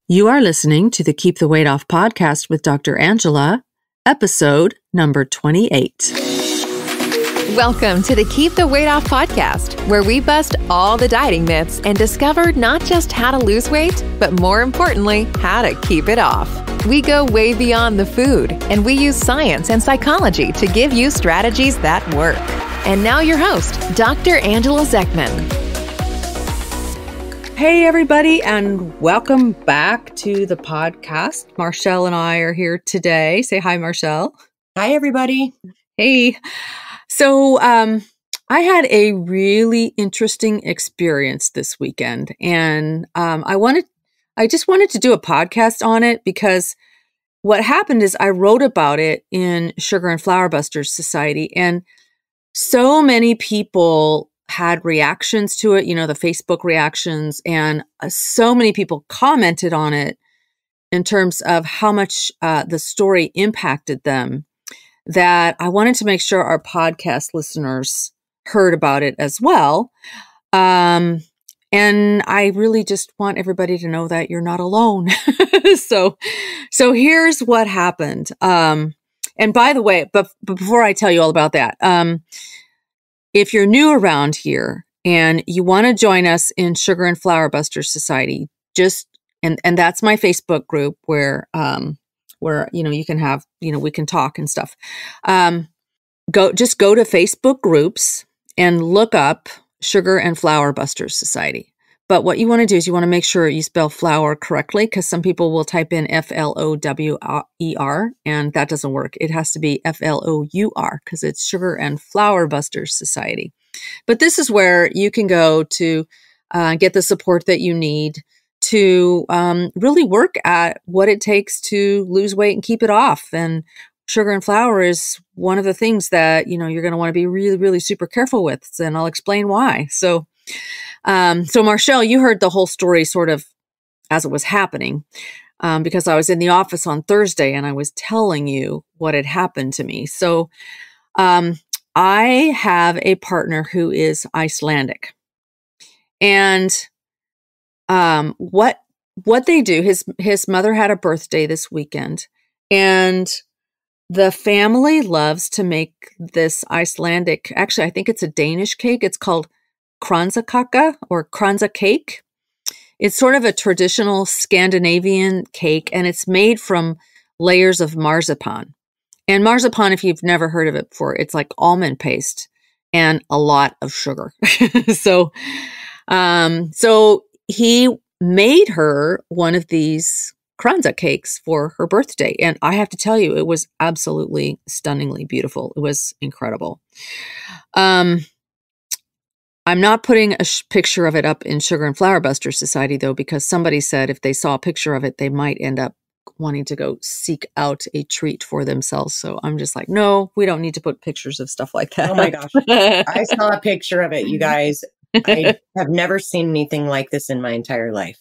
You are listening to the Keep the Weight Off podcast with Dr. Angela, episode number 28. Welcome to the Keep the Weight Off podcast, where we bust all the dieting myths and discover not just how to lose weight, but more importantly, how to keep it off. We go way beyond the food, and we use science and psychology to give you strategies that work. And now your host, Dr. Angela Zechmann. Hey, everybody, and welcome back to the podcast. Marshall and I are here today. Say hi, Marshall. Hi, everybody. Hey. So I had a really interesting experience this weekend, and I just wanted to do a podcast on it because what happened is I wrote about it in Sugar and Flour Busters Society, and so many people had reactions to it, the Facebook reactions, and so many people commented on it in terms of how much the story impacted them, that I wanted to make sure our podcast listeners heard about it as well. And I really just want everybody to know that you're not alone. So here's what happened. And by the way, but before I tell you all about that, if you're new around here and you want to join us in Sugar and Flour Busters Society, and that's my Facebook group where you can have, we can talk and stuff. Go to Facebook groups and look up Sugar and Flour Busters Society. But what you want to do is you want to make sure you spell flour correctly, because some people will type in FLOWER and that doesn't work. It has to be FLOUR because it's Sugar and Flour Busters Society. But this is where you can go to get the support that you need to really work at what it takes to lose weight and keep it off. And sugar and flour is one of the things that, you're going to want to be really, really super careful with. And I'll explain why. So Marshall, you heard the whole story sort of as it was happening, because I was in the office on Thursday and I was telling you what had happened to me. So, I have a partner who is Icelandic, and, what they do, his mother had a birthday this weekend, and the family loves to make this Icelandic, actually, I think it's a Danish cake. It's called kransekaka or kransa cake. It's sort of a traditional Scandinavian cake, and it's made from layers of marzipan. And marzipan, if you've never heard of it before, it's like almond paste and a lot of sugar. So he made her one of these kransa cakes for her birthday. And I have to tell you, it was absolutely stunningly beautiful. It was incredible. I'm not putting a picture of it up in Sugar and Flour Busters Society, though, because somebody said if they saw a picture of it, they might end up wanting to go seek out a treat for themselves. So I'm just like, no, we don't need to put pictures of stuff like that. Oh my gosh. I saw a picture of it, you guys. I have never seen anything like this in my entire life.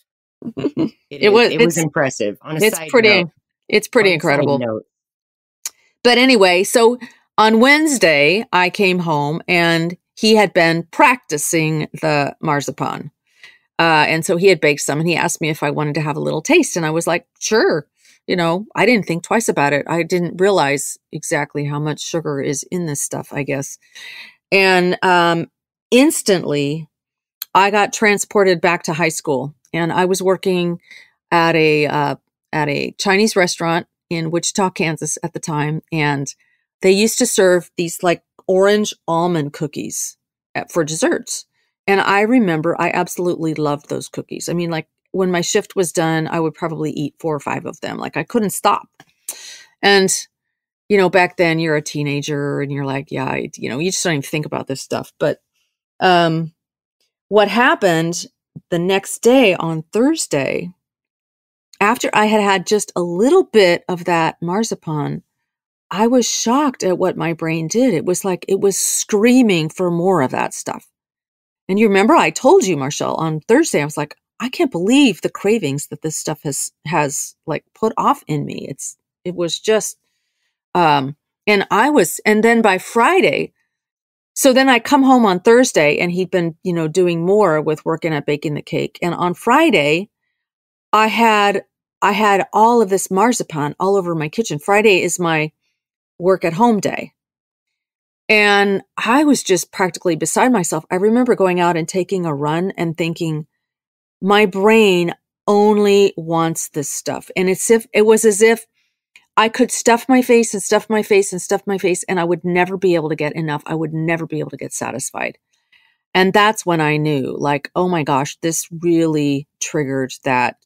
It was impressive. It's pretty incredible. But anyway, so on Wednesday, I came home and he had been practicing the marzipan. And so he had baked some and he asked me if I wanted to have a little taste. And I was like, sure. I didn't think twice about it. I didn't realize exactly how much sugar is in this stuff, I guess. And instantly, I got transported back to high school. And I was working at a Chinese restaurant in Wichita, Kansas at the time. And they used to serve these like orange almond cookies for desserts. And I remember I absolutely loved those cookies. I mean, like when my shift was done, I would probably eat 4 or 5 of them. Like I couldn't stop. And, back then you're a teenager and you're like, yeah, you just don't even think about this stuff. But what happened the next day on Thursday, after I had had just a little bit of that marzipan, I was shocked at what my brain did. It was like it was screaming for more of that stuff. And you remember I told you, Marshall, on Thursday, I was like, I can't believe the cravings that this stuff has like put off in me. It was just, and then by Friday, so then I come home on Thursday and he'd been, doing more with working at baking the cake. And on Friday, I had I had all of this marzipan all over my kitchen. Friday is my work at home day. And I was just practically beside myself. I remember going out and taking a run and thinking, my brain only wants this stuff. And it was as if I could stuff my face and stuff my face and stuff my face, and I would never be able to get enough. I would never be able to get satisfied. And that's when I knew, like, oh my gosh, this really triggered that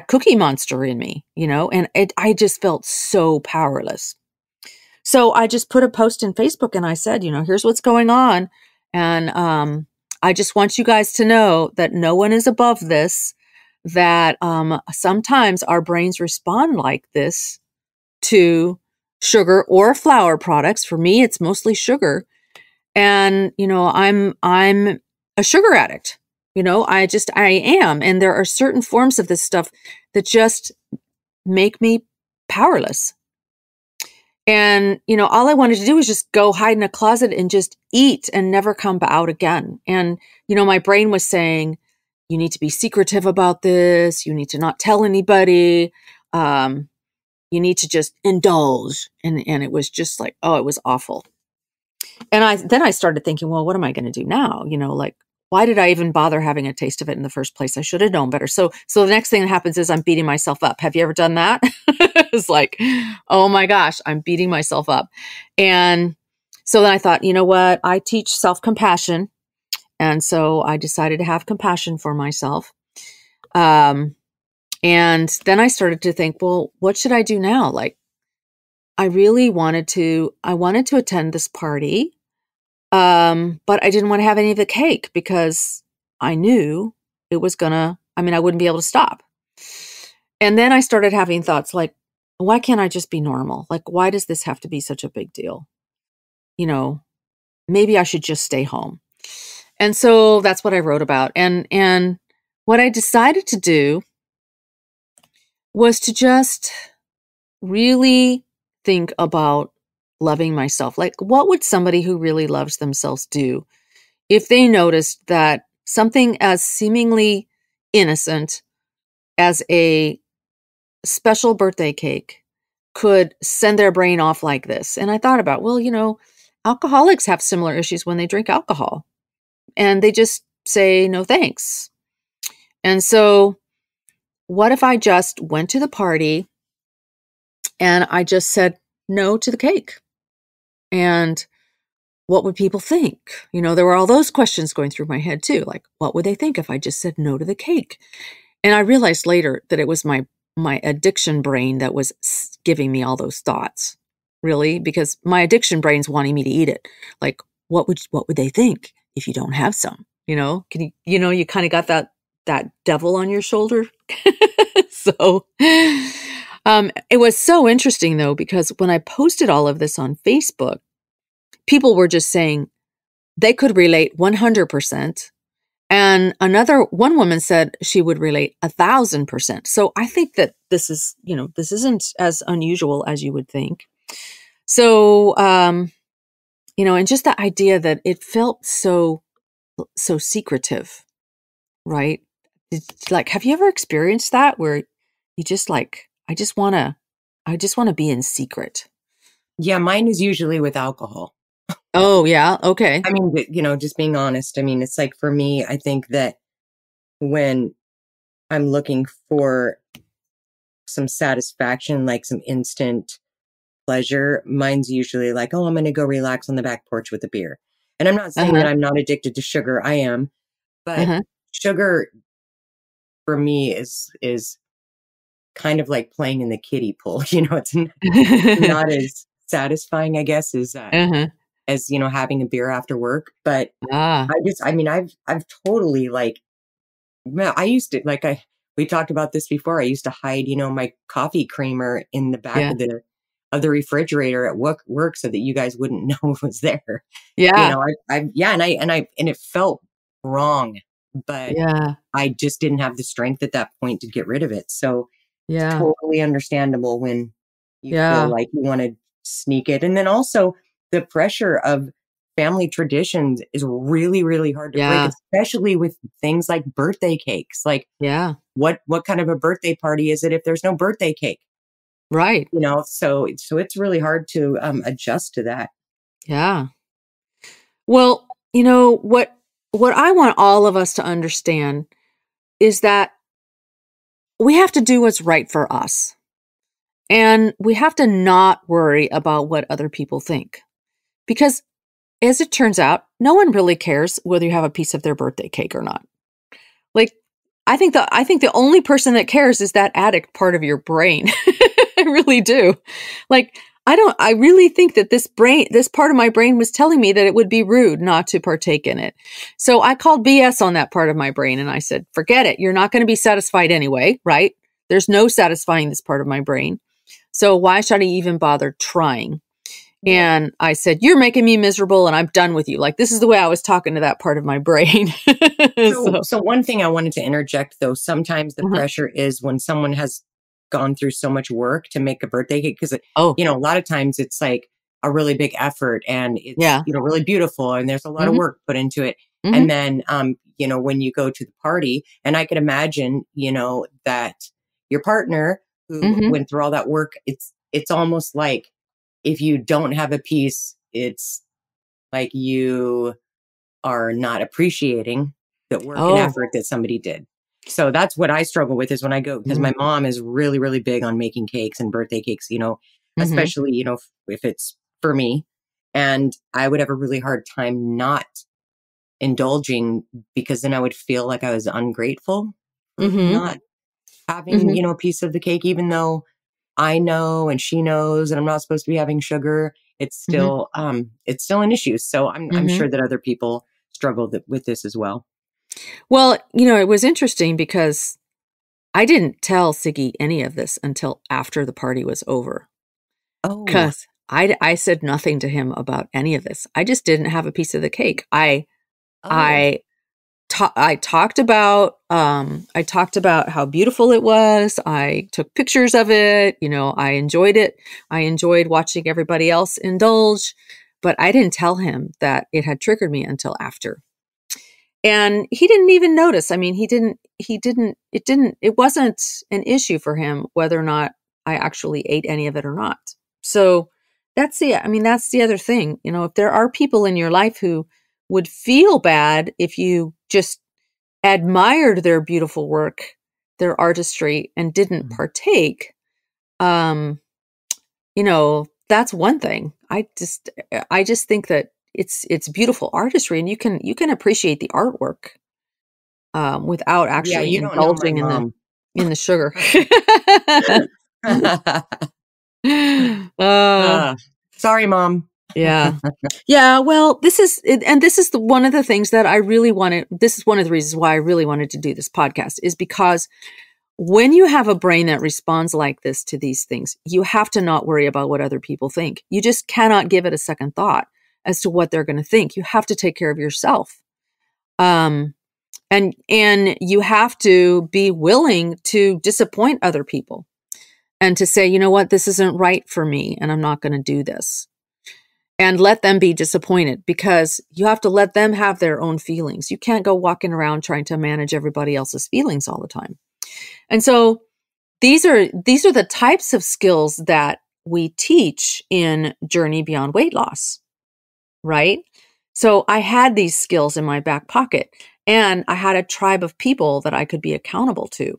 cookie monster in me, and I just felt so powerless. So I just put a post in Facebook and I said, here's what's going on. And I just want you guys to know that no one is above this, that sometimes our brains respond like this to sugar or flour products. For me, it's mostly sugar. And, I'm a sugar addict. I am. And there are certain forms of this stuff that just make me powerless. And, all I wanted to do was just go hide in a closet and just eat and never come out again. And, my brain was saying, you need to be secretive about this. You need to not tell anybody. You need to just indulge. And it was just like, oh, it was awful. And then I started thinking, well, what am I going to do now? Why did I even bother having a taste of it in the first place? I should have known better. So the next thing that happens is I'm beating myself up. Have you ever done that? It's like, oh my gosh, I'm beating myself up. And so then I thought, you know what? I teach self-compassion. And so I decided to have compassion for myself. And then I started to think, well, what should I do now? I really wanted to attend this party. But I didn't want to have any of the cake because I knew it was I wouldn't be able to stop. And then I started having thoughts like, why can't I just be normal? Why does this have to be such a big deal? Maybe I should just stay home. And so that's what I wrote about. And what I decided to do was to just really think about loving myself. What would somebody who really loves themselves do if they noticed that something as seemingly innocent as a special birthday cake could send their brain off like this? And I thought about, well, alcoholics have similar issues when they drink alcohol, and they just say no thanks. And so what if I just went to the party and I just said no to the cake? And what would people think? There were all those questions going through my head too. What would they think if I just said no to the cake? And I realized later that it was my addiction brain that was giving me all those thoughts, really, because my addiction brain's wanting me to eat it. What would they think if you don't have some? Can you kind of got that devil on your shoulder. So, it was so interesting though, because when I posted all of this on Facebook, people were just saying they could relate 100%. And one woman said she would relate 1,000%. So I think that this isn't as unusual as you would think. So, and just the idea that it felt so secretive, right? Have you ever experienced that where you just I just want to be in secret? Yeah, mine is usually with alcohol. Oh, yeah. Okay. I mean, just being honest, it's like for me, I think that when I'm looking for some satisfaction, like some instant pleasure, mine's usually like, oh, I'm going to go relax on the back porch with a beer. And I'm not saying that I'm not addicted to sugar. I am. But sugar for me is kind of like playing in the kiddie pool. It's not as satisfying, I guess, as having a beer after work. But I've totally I used to we talked about this before. I used to hide, my coffee creamer in the back of the refrigerator at work so that you guys wouldn't know it was there. Yeah. And it felt wrong, but I just didn't have the strength at that point to get rid of it. So it's totally understandable when you feel like you want to sneak it. And then also the pressure of family traditions is really, really hard to break, Yeah. especially with things like birthday cakes. Like, Yeah. what kind of a birthday party is it if there's no birthday cake? Right. So it's really hard to adjust to that. Yeah. Well, what I want all of us to understand is that we have to do what's right for us. And we have to not worry about what other people think. Because as it turns out, no one really cares whether you have a piece of their birthday cake or not. Like, I think the only person that cares is that addict part of your brain. I really do. Like, I really think that this part of my brain was telling me that it would be rude not to partake in it. So I called BS on that part of my brain and I said, forget it. You're not going to be satisfied anyway, right? There's no satisfying this part of my brain. So why should I even bother trying? And I said, you're making me miserable and I'm done with you. Like, this is the way I was talking to that part of my brain. So one thing I wanted to interject, though, sometimes the pressure is when someone has gone through so much work to make a birthday cake, because, a lot of times it's like a really big effort and it's, really beautiful and there's a lot of work put into it. And then, when you go to the party, and I could imagine, that your partner who went through all that work, it's almost like, if you don't have a piece, it's like you are not appreciating the work and effort that somebody did. So that's what I struggle with is when I go, because my mom is really, really big on making cakes and birthday cakes, especially, if it's for me. And I would have a really hard time not indulging, because then I would feel like I was ungrateful for not having, a piece of the cake, even though I know and she knows and I'm not supposed to be having sugar. It's still an issue. So I'm sure that other people struggle with this as well. Well, it was interesting because I didn't tell Siggy any of this until after the party was over. Oh, because I said nothing to him about any of this. I just didn't have a piece of the cake. I talked about how beautiful it was. I took pictures of it. I enjoyed it. I enjoyed watching everybody else indulge, but I didn't tell him that it had triggered me until after. And he didn't even notice. I mean, it wasn't an issue for him whether or not I actually ate any of it or not. So that's the other thing. If there are people in your life who would feel bad if you just admired their beautiful work, their artistry, and didn't partake, that's one thing. I just think that it's beautiful artistry, and you can appreciate the artwork without actually indulging in the sugar. Sorry, Mom. Yeah. Yeah. Well, this is one of the things that I really wanted. This is one of the reasons why I really wanted to do this podcast, is because when you have a brain that responds like this to these things, you have to not worry about what other people think. You just cannot give it a second thought as to what they're going to think. You have to take care of yourself. And you have to be willing to disappoint other people and to say, you know what, this isn't right for me and I'm not going to do this. And let them be disappointed, because you have to let them have their own feelings. You can't go walking around trying to manage everybody else's feelings all the time. And so these are the types of skills that we teach in Journey Beyond Weight Loss, right? So I had these skills in my back pocket, and I had a tribe of people that I could be accountable to.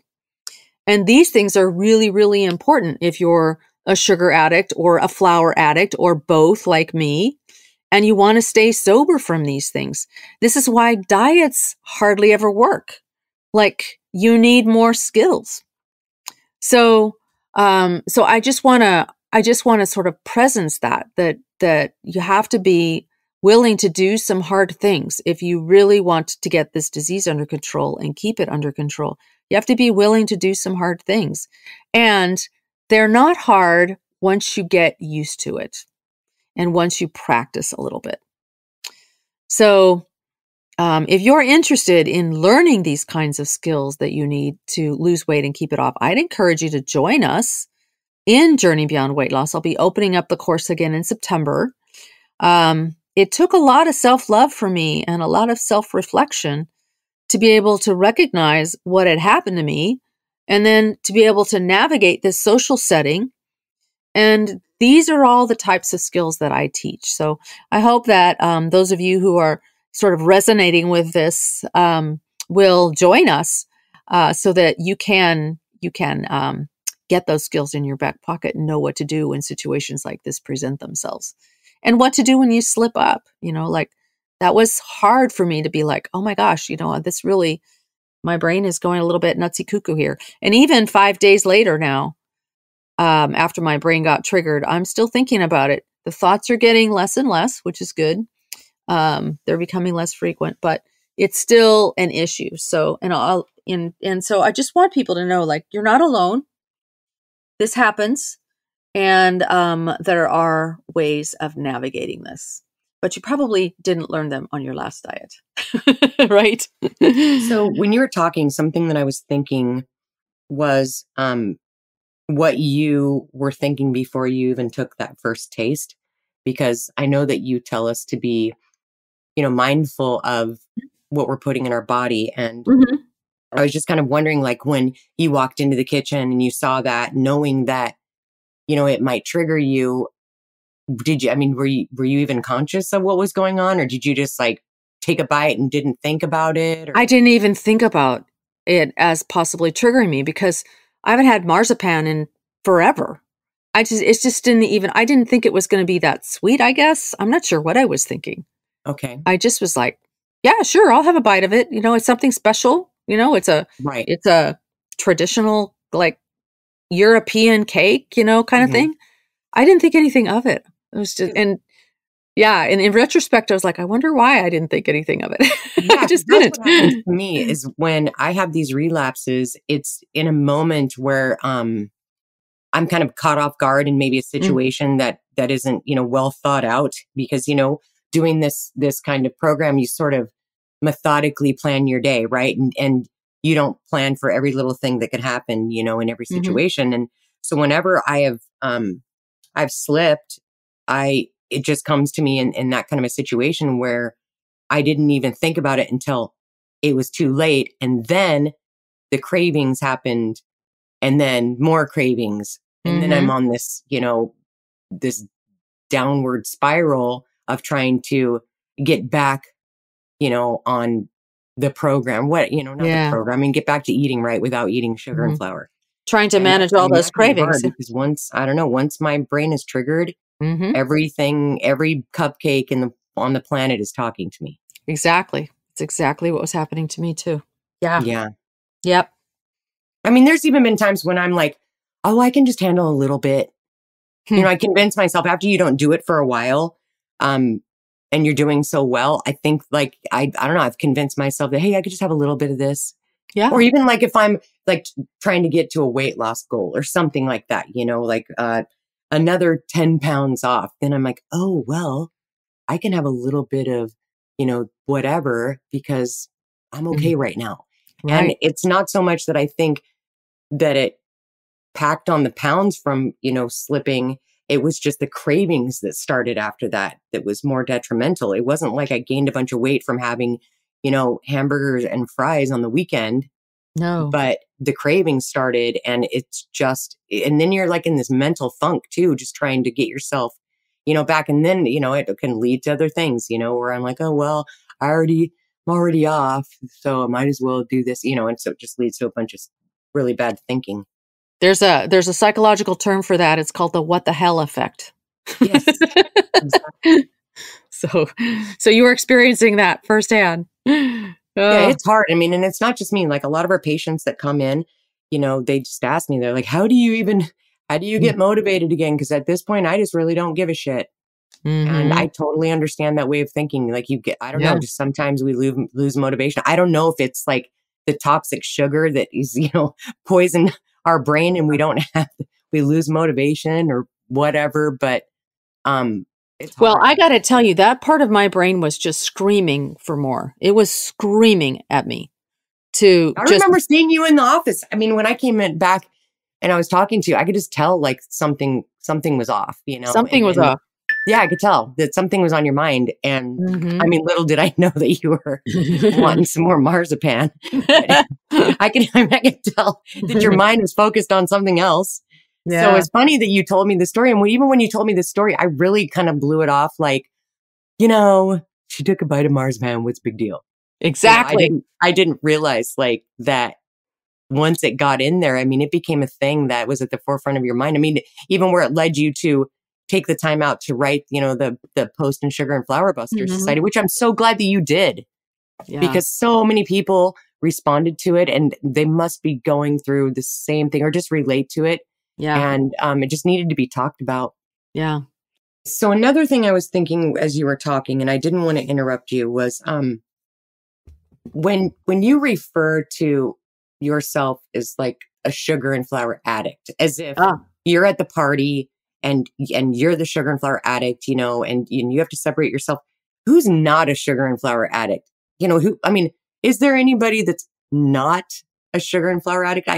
And these things are really, really important if you're a sugar addict or a flour addict or both like me, and you want to stay sober from these things. This is why diets hardly ever work. Like, you need more skills. So I just want to sort of presence that you have to be willing to do some hard things if you really want to get this disease under control and keep it under control. You have to be willing to do some hard things. And they're not hard once you get used to it and once you practice a little bit. So if you're interested in learning these kinds of skills that you need to lose weight and keep it off, I'd encourage you to join us in Journey Beyond Weight Loss. I'll be opening up the course again in September. it took a lot of self-love for me and a lot of self-reflection to be able to recognize what had happened to me and then to be able to navigate this social setting. And these are all the types of skills that I teach. So I hope that those of you who are sort of resonating with this will join us so that you can get those skills in your back pocket and know what to do when situations like this present themselves. And what to do when you slip up, like that was hard for me to be like, oh my gosh, this really, my brain is going a little bit nutsy cuckoo here. And even 5 days later now, after my brain got triggered, I'm still thinking about it. The thoughts are getting less and less, which is good. They're becoming less frequent, but it's still an issue. So, and so I just want people to know, like, you're not alone. This happens. And there are ways of navigating this, but you probably didn't learn them on your last diet, right? So when you were talking, something that I was thinking was what you were thinking before you even took that first taste, because I know that you tell us to be, mindful of what we're putting in our body. And I was just kind of wondering, like, when you walked into the kitchen and you saw that, knowing that, it might trigger you. Were you even conscious of what was going on, or did you just like take a bite and didn't think about it? Or? I didn't even think about it as possibly triggering me because I haven't had marzipan in forever. I didn't think it was going to be that sweet, I guess. I'm not sure what I was thinking. Okay. I just was like, yeah, sure, I'll have a bite of it. It's something special. It's a traditional, like, European cake, kind of thing. I didn't think anything of it. It was just, and in retrospect, I was like, I wonder why I didn't think anything of it. Yeah, I just that's didn't. what happens to me is when I have these relapses, it's in a moment where I'm kind of caught off guard in maybe a situation that isn't, well thought out, because, doing this kind of program, you sort of methodically plan your day, right? And you don't plan for every little thing that could happen, in every situation. And so whenever I've slipped, it just comes to me in that kind of a situation where I didn't even think about it until it was too late. And then the cravings happened, and then more cravings. And then I'm on this, this downward spiral of trying to get back, on the program, the program, and get back to eating right without eating sugar and flour. Trying to manage all those cravings. Because once my brain is triggered, everything, every cupcake on the planet is talking to me. Exactly. It's exactly what was happening to me too. Yeah. Yeah. Yep. I mean, there's even been times when I'm like, oh, I can just handle a little bit. I convince myself after you don't do it for a while, and you're doing so well, I think, like, I don't know, I've convinced myself that, hey, I could just have a little bit of this. Yeah. Or even like if I'm like trying to get to a weight loss goal or something like that, like another 10 pounds off, then I'm like, oh, well, I can have a little bit of, whatever, because I'm okay right now. Right. And it's not so much that I think that it packed on the pounds from, slipping. It was just the cravings that started after that was more detrimental. It wasn't like I gained a bunch of weight from having, hamburgers and fries on the weekend. No. But the cravings started, and and then you're like in this mental funk too, just trying to get yourself, back. And then, it can lead to other things, where I'm like, oh, well, I'm already off, so I might as well do this, and so it just leads to a bunch of really bad thinking. There's a psychological term for that. It's called the what the hell effect. Yes. Exactly. So you were experiencing that firsthand. Yeah, it's hard. I mean, and it's not just me. Like a lot of our patients that come in, they just ask me, they're like, how do you get motivated again? Because at this point, I just really don't give a shit. And I totally understand that way of thinking. Like I don't know, just sometimes we lose motivation. I don't know if it's like the toxic sugar that is, poison our brain and we lose motivation or whatever. But, it's hard. Well, I got to tell you, that part of my brain was just screaming for more. It was screaming at me I remember seeing you in the office. I mean, when I came back and I was talking to you, I could just tell like something was off, Something was off. Yeah, I could tell that something was on your mind. And Mhm. I mean, little did I know that you were wanting some more marzipan. But I can tell that your mind was focused on something else. So Yeah, it's funny that you told me the story. And even when you told me the story, I really kind of blew it off like, she took a bite of marzipan. What's the big deal? exactly. I didn't realize like that once it got in there, I mean, it became a thing that was at the forefront of your mind. I mean, even where it led you to take the time out to write, the post in Sugar and Flour Busters Mhm. Society, which I'm so glad that you did Yeah, because so many people responded to it and they must be going through the same thing or just relate to it. yeah, And it just needed to be talked about. yeah. So another thing I was thinking as you were talking, and I didn't want to interrupt you, was when you refer to yourself as like a sugar and flour addict, as if Ah, you're at the party and you're the sugar and flour addict, and you have to separate yourself. Who's not a sugar and flour addict? Is there anybody that's not a sugar and flour addict?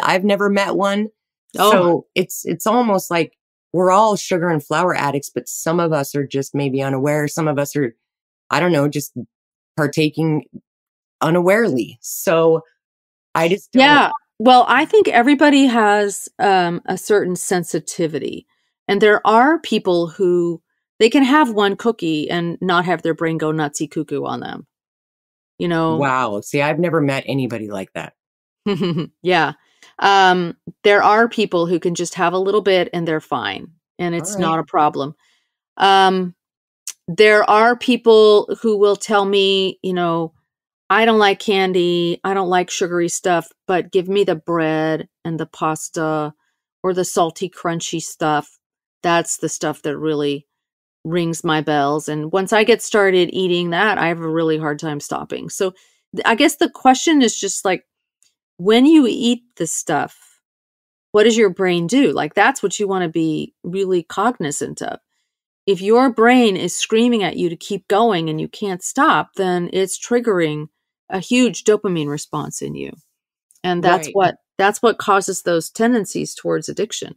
I've never met one. oh, So it's almost like we're all sugar and flour addicts, but some of us are just maybe unaware. Some of us are, I don't know, just partaking unawarely. So I just don't. yeah. Well, I think everybody has a certain sensitivity, and there are people who they can have one cookie and not have their brain go nutsy cuckoo on them. You know, Wow. See, I've never met anybody like that. yeah. There are people who can just have a little bit and they're fine, and All it's right. not a problem. Um, there are people who will tell me, I don't like candy, I don't like sugary stuff, but give me the bread and the pasta or the salty, crunchy stuff. That's the stuff that really rings my bells. And once I get started eating that, I have a really hard time stopping. So I guess the question is just like, when you eat the stuff, what does your brain do? Like, that's what you want to be really cognizant of. If your brain is screaming at you to keep going and you can't stop, then it's triggering a huge dopamine response in you. And Right. that's what causes those tendencies towards addiction.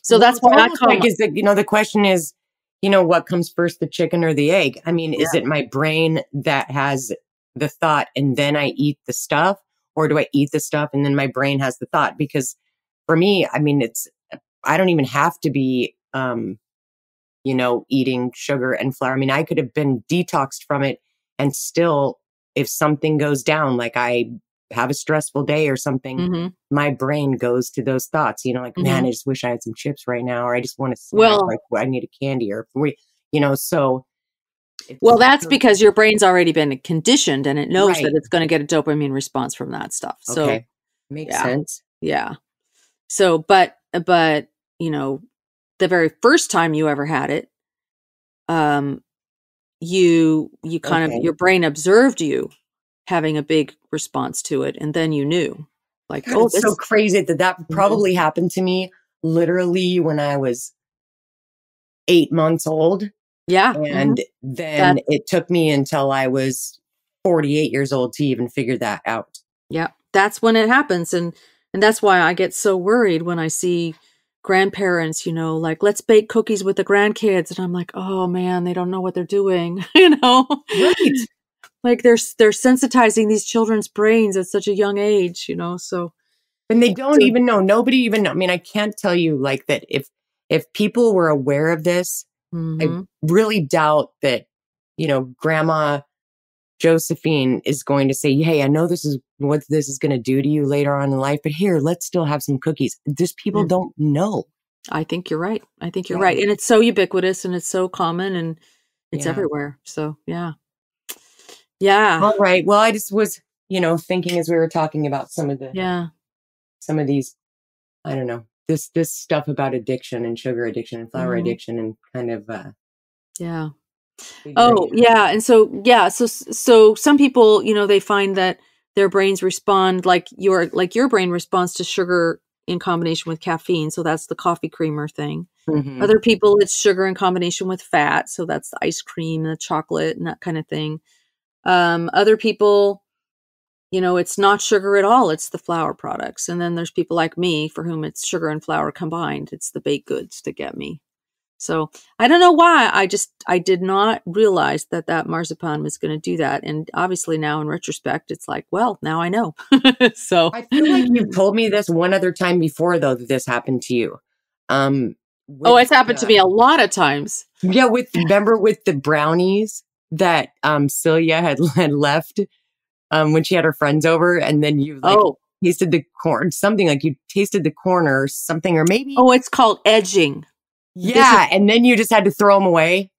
So Well, that's it's why I almost call like, is that, the question is, what comes first, the chicken or the egg? I mean, is yeah. it my brain that has the thought and then I eat the stuff? Or do I eat the stuff and then my brain has the thought? Because for me, I mean, I don't even have to be, eating sugar and flour. I mean, I could have been detoxed from it and still, if something goes down, like I have a stressful day or something, Mhm. my brain goes to those thoughts, like, man, Mhm. I just wish I had some chips right now, or I just want a snack, Well, like I need a candy or so well, it's that's because your brain's already been conditioned and it knows that right. it's going to get a dopamine response from that stuff. So, Okay. Makes yeah. sense. Yeah. So, but, you know, the very first time you ever had it, um, you kind of Okay. your brain observed you having a big response to it, and then you knew, like, God, "Oh, it's so this." crazy that Mhm. probably happened to me literally when I was 8 months old. Yeah, And mhm. then That it took me until I was 48 years old to even figure that out. yeah, that's when it happens, and that's why I get so worried when I see grandparents, like, "Let's bake cookies with the grandkids," and I'm like, "Oh, man, they don't know what they're doing," you know? Right. Like, they're sensitizing these children's brains at such a young age, so And they don't so even know. Nobody even know. I mean, I can't tell you like that if people were aware of this, I Mhm. really doubt that, Grandma Josephine is going to say, "Hey, I know this is what this is going to do to you later on in life, but here, let's still have some cookies." Just people Mm. don't know. I think you're right. I think you're right, Right. and it's so ubiquitous and it's so common and it's Yeah. everywhere. So, yeah. Yeah. All right. Well, I just was, thinking as we were talking about Yeah. some of these, I don't know, this stuff about addiction and sugar addiction and flour Mhm. addiction and kind of Yeah. figuring Oh, it out. yeah, and so yeah, so some people, they find that their brains respond like your brain responds to sugar in combination with caffeine, so that's the coffee creamer thing. Hmm. Other people, it's sugar in combination with fat, so that's the ice cream and the chocolate and that kind of thing. Other people, it's not sugar at all, it's the flour products, and then there's people like me for whom it's sugar and flour combined. It's the baked goods that get me. So I don't know why. I did not realize that marzipan was going to do that. And obviously now in retrospect, it's like, well, now I know. So I feel like you've told me this one other time before, though, that this happened to you. It's happened to me a lot of times. Yeah, remember with the brownies that Celia had left when she had her friends over, and then you tasted the corn, something like you tasted the corner or something, or maybe it's called edging. Yeah, and then you just had to throw them away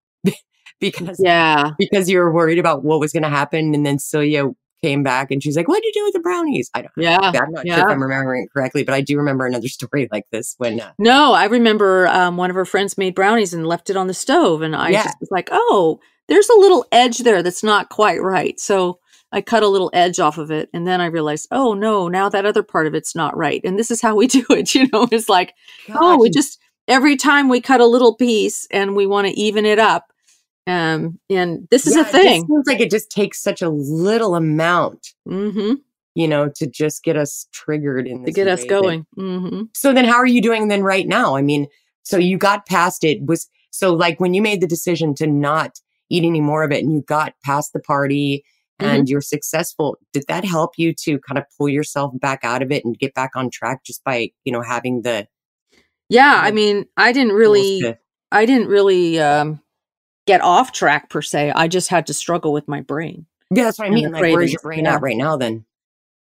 because you were worried about what was going to happen, and then Celia came back and she's like, "What did you do with the brownies?" I'm not sure if I'm remembering it correctly, but I do remember another story like this when. No, I remember one of her friends made brownies and left it on the stove, and I just was like, "Oh, there's a little edge there that's not quite right." So I cut a little edge off of it, and then I realized, oh no, now that other part of it's not right, and this is how we do it. It's like, we just every time we cut a little piece and we want to even it up. And this is a thing. It seems like it just takes such a little amount, to just get us triggered in this. To get us going. So then how are you doing then right now? I mean, so you got past it. So like when you made the decision to not eat any more of it and you got past the party and you're successful, did that help you to kind of pull yourself back out of it and get back on track just by, having the... Yeah, I mean, I didn't really get off track per se. I just had to struggle with my brain. Yeah, that's what I mean. Like, where's your brain at right now then?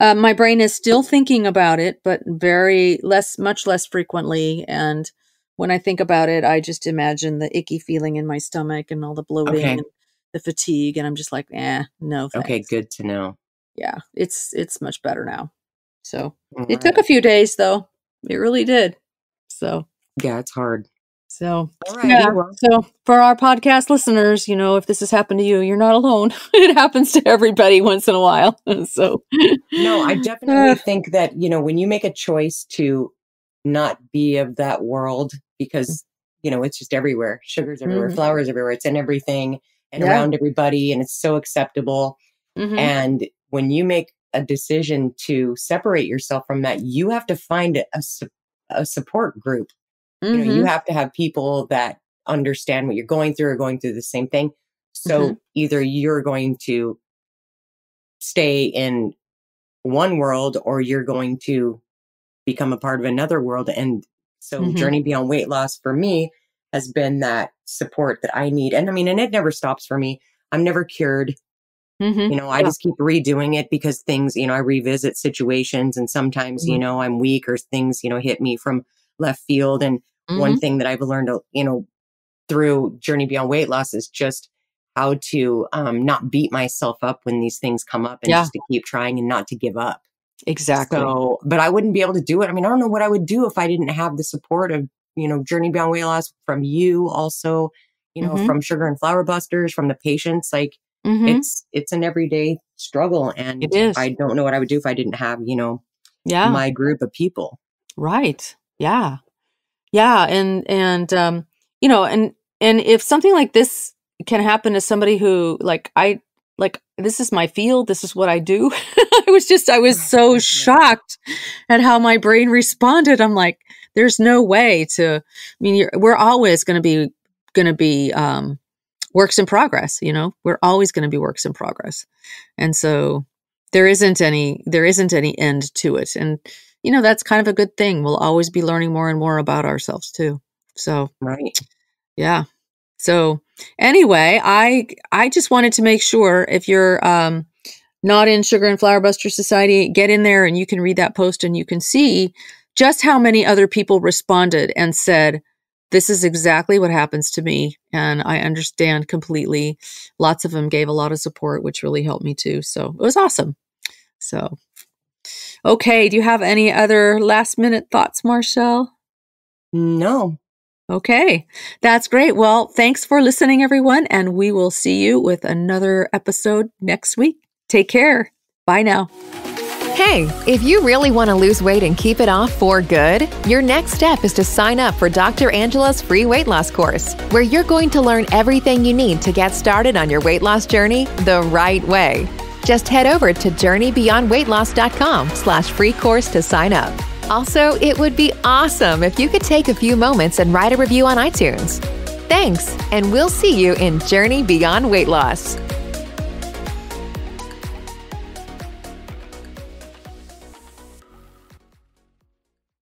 My brain is still thinking about it, but much less frequently. And when I think about it, I just imagine the icky feeling in my stomach and all the bloating and the fatigue. And I'm just like, no thanks. Okay, good to know. Yeah, it's much better now. So it took a few days though. It really did. So yeah, it's hard. So so for our podcast listeners, if this has happened to you, you're not alone. It happens to everybody once in a while. So no, I definitely think that when you make a choice to not be of that world, because it's just everywhere, sugar's everywhere, flour's everywhere, it's in everything and around everybody, and it's so acceptable. And when you make a decision to separate yourself from that, you have to find a support group. You have to have people that understand what you're going through or going through the same thing. So either you're going to stay in one world or you're going to become a part of another world. And so Journey Beyond Weight Loss for me has been that support that I need. And I mean, and it never stops for me. I'm never cured. I just keep redoing it because things, I revisit situations and sometimes, I'm weak or things, hit me from left field. And one thing that I've learned, through Journey Beyond Weight Loss is just how to not beat myself up when these things come up and just to keep trying and not to give up. Exactly. So, but I wouldn't be able to do it. I mean, I don't know what I would do if I didn't have the support of, Journey Beyond Weight Loss from you also, from Sugar and Flour Busters, from the patients. Like it's an everyday struggle. And it is. I don't know what I would do if I didn't have, my group of people. Right. Yeah. Yeah. And if something like this can happen to somebody who this is my field, this is what I do. I was so shocked at how my brain responded. I'm like, there's no way we're always going to be works in progress. We're always going to be works in progress. And so there isn't any end to it. And that's kind of a good thing. We'll always be learning more and more about ourselves too. So, right. Yeah. So anyway, I just wanted to make sure if you're not in Sugar and Flour Buster Society, get in there and you can read that post and you can see just how many other people responded and said, this is exactly what happens to me. And I understand completely. Lots of them gave a lot of support, which really helped me too. So it was awesome. So, okay. Do you have any other last minute thoughts, Marshall? No. Okay. That's great. Well, thanks for listening, everyone. And we will see you with another episode next week. Take care. Bye now. Hey, if you really want to lose weight and keep it off for good, your next step is to sign up for Dr. Angela's free weight loss course, where you're going to learn everything you need to get started on your weight loss journey the right way. Just head over to JourneyBeyondWeightLoss.com/free course to sign up. Also, it would be awesome if you could take a few moments and write a review on iTunes. Thanks, and we'll see you in Journey Beyond Weight Loss.